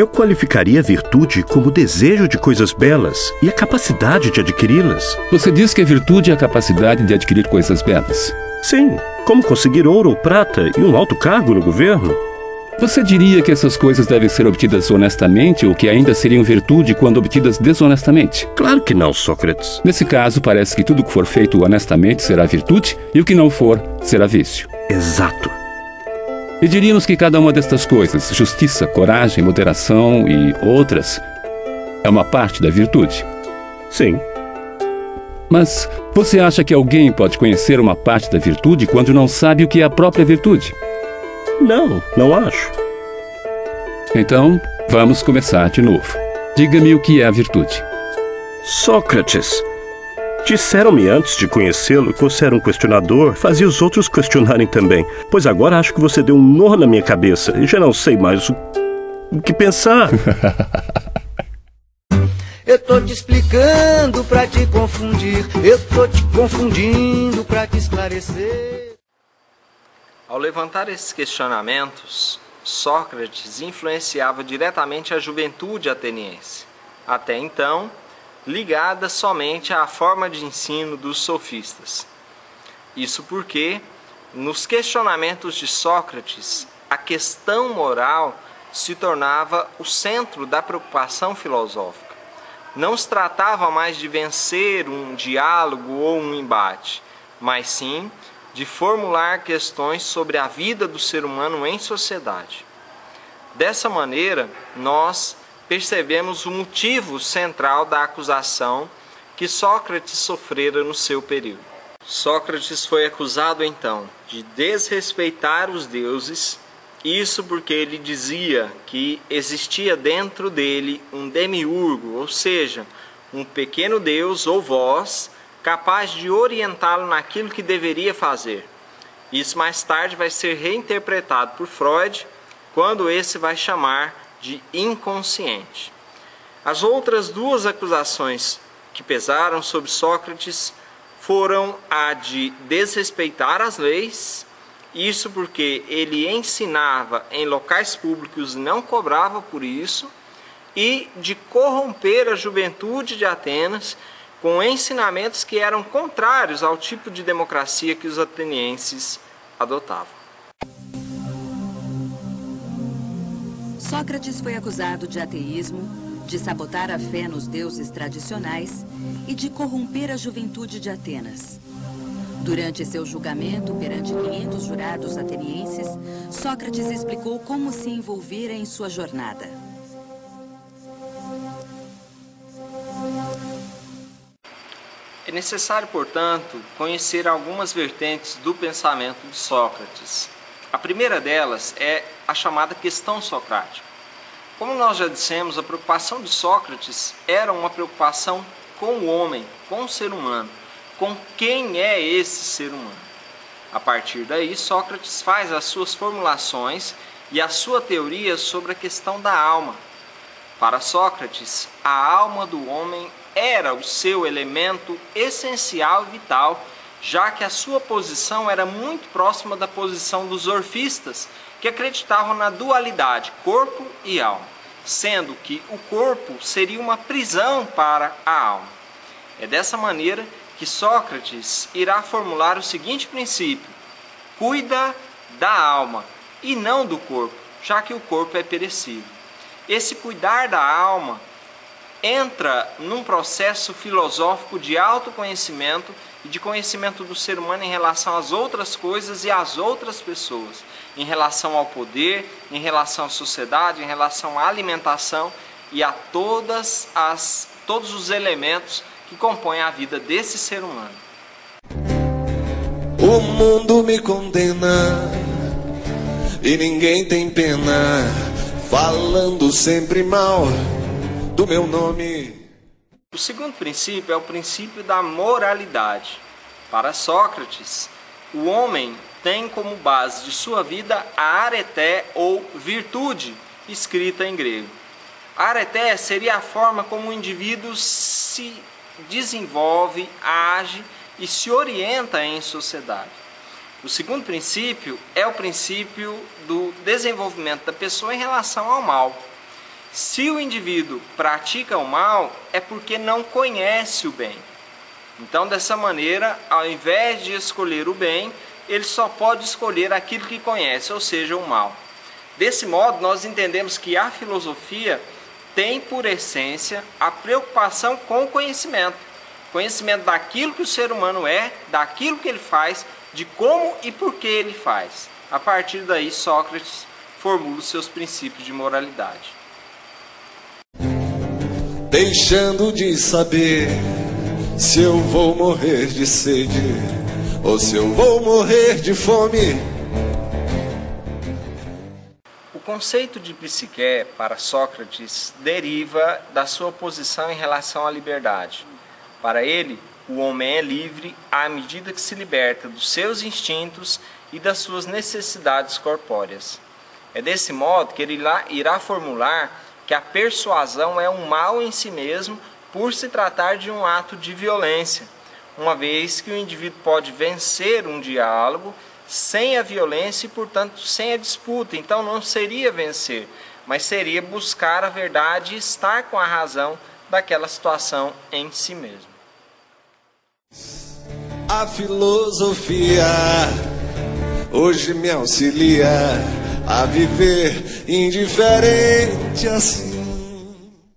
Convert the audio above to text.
Eu qualificaria a virtude como o desejo de coisas belas e a capacidade de adquiri-las. Você diz que a virtude é a capacidade de adquirir coisas belas. Sim, como conseguir ouro ou prata e um alto cargo no governo. Você diria que essas coisas devem ser obtidas honestamente ou que ainda seriam virtude quando obtidas desonestamente? Claro que não, Sócrates. Nesse caso, parece que tudo que for feito honestamente será virtude e o que não for será vício. Exato. E diríamos que cada uma destas coisas, justiça, coragem, moderação e outras, é uma parte da virtude. Sim. Mas você acha que alguém pode conhecer uma parte da virtude quando não sabe o que é a própria virtude? Não acho. Então, vamos começar de novo. Diga-me o que é a virtude. Sócrates, disseram-me antes de conhecê-lo que você era um questionador, fazia os outros questionarem também, pois agora acho que você deu um nó na minha cabeça e já não sei mais o que pensar. Eu tô te explicando pra te confundir, eu tô te confundindo pra te esclarecer. Ao levantar esses questionamentos, Sócrates influenciava diretamente a juventude ateniense, até então ligada somente à forma de ensino dos sofistas. Isso porque, nos questionamentos de Sócrates, a questão moral se tornava o centro da preocupação filosófica. Não se tratava mais de vencer um diálogo ou um embate, mas sim de formular questões sobre a vida do ser humano em sociedade. Dessa maneira, nós percebemos o motivo central da acusação que Sócrates sofrera no seu período. Sócrates foi acusado, então, de desrespeitar os deuses, isso porque ele dizia que existia dentro dele um demiurgo, ou seja, um pequeno deus ou voz, capaz de orientá-lo naquilo que deveria fazer. Isso mais tarde vai ser reinterpretado por Freud, quando esse vai chamar de inconsciente. As outras duas acusações que pesaram sobre Sócrates foram a de desrespeitar as leis, isso porque ele ensinava em locais públicos e não cobrava por isso, e de corromper a juventude de Atenas com ensinamentos que eram contrários ao tipo de democracia que os atenienses adotavam. Sócrates foi acusado de ateísmo, de sabotar a fé nos deuses tradicionais e de corromper a juventude de Atenas. Durante seu julgamento perante 500 jurados atenienses, Sócrates explicou como se envolvera em sua jornada. É necessário, portanto, conhecer algumas vertentes do pensamento de Sócrates. A primeira delas é a chamada questão socrática. Como nós já dissemos, a preocupação de Sócrates era uma preocupação com o homem, com o ser humano, com quem é esse ser humano. A partir daí, Sócrates faz as suas formulações e a sua teoria sobre a questão da alma. Para Sócrates, a alma do homem era o seu elemento essencial e vital, já que a sua posição era muito próxima da posição dos orfistas, que acreditavam na dualidade corpo e alma, sendo que o corpo seria uma prisão para a alma. É dessa maneira que Sócrates irá formular o seguinte princípio: cuida da alma e não do corpo, já que o corpo é perecível. Esse cuidar da alma entra num processo filosófico de autoconhecimento e de conhecimento do ser humano em relação às outras coisas e às outras pessoas, em relação ao poder, em relação à sociedade, em relação à alimentação e a todos os elementos que compõem a vida desse ser humano. O mundo me condena e ninguém tem pena, falando sempre mal do meu nome. O segundo princípio é o princípio da moralidade. Para Sócrates, o homem tem como base de sua vida a areté ou virtude, escrita em grego. A areté seria a forma como o indivíduo se desenvolve, age e se orienta em sociedade. O segundo princípio é o princípio do desenvolvimento da pessoa em relação ao mal. Se o indivíduo pratica o mal, é porque não conhece o bem. Então, dessa maneira, ao invés de escolher o bem, ele só pode escolher aquilo que conhece, ou seja, o mal. Desse modo, nós entendemos que a filosofia tem por essência a preocupação com o conhecimento. Conhecimento daquilo que o ser humano é, daquilo que ele faz, de como e por que ele faz. A partir daí, Sócrates formula os seus princípios de moralidade. Deixando de saber se eu vou morrer de sede ou se eu vou morrer de fome. O conceito de psique para Sócrates deriva da sua posição em relação à liberdade. Para ele, o homem é livre à medida que se liberta dos seus instintos e das suas necessidades corpóreas. É desse modo que ele irá formular que a persuasão é um mal em si mesmo por se tratar de um ato de violência, uma vez que o indivíduo pode vencer um diálogo sem a violência e, portanto, sem a disputa. Então não seria vencer, mas seria buscar a verdade e estar com a razão daquela situação em si mesmo. A filosofia hoje me auxilia a viver indiferente assim.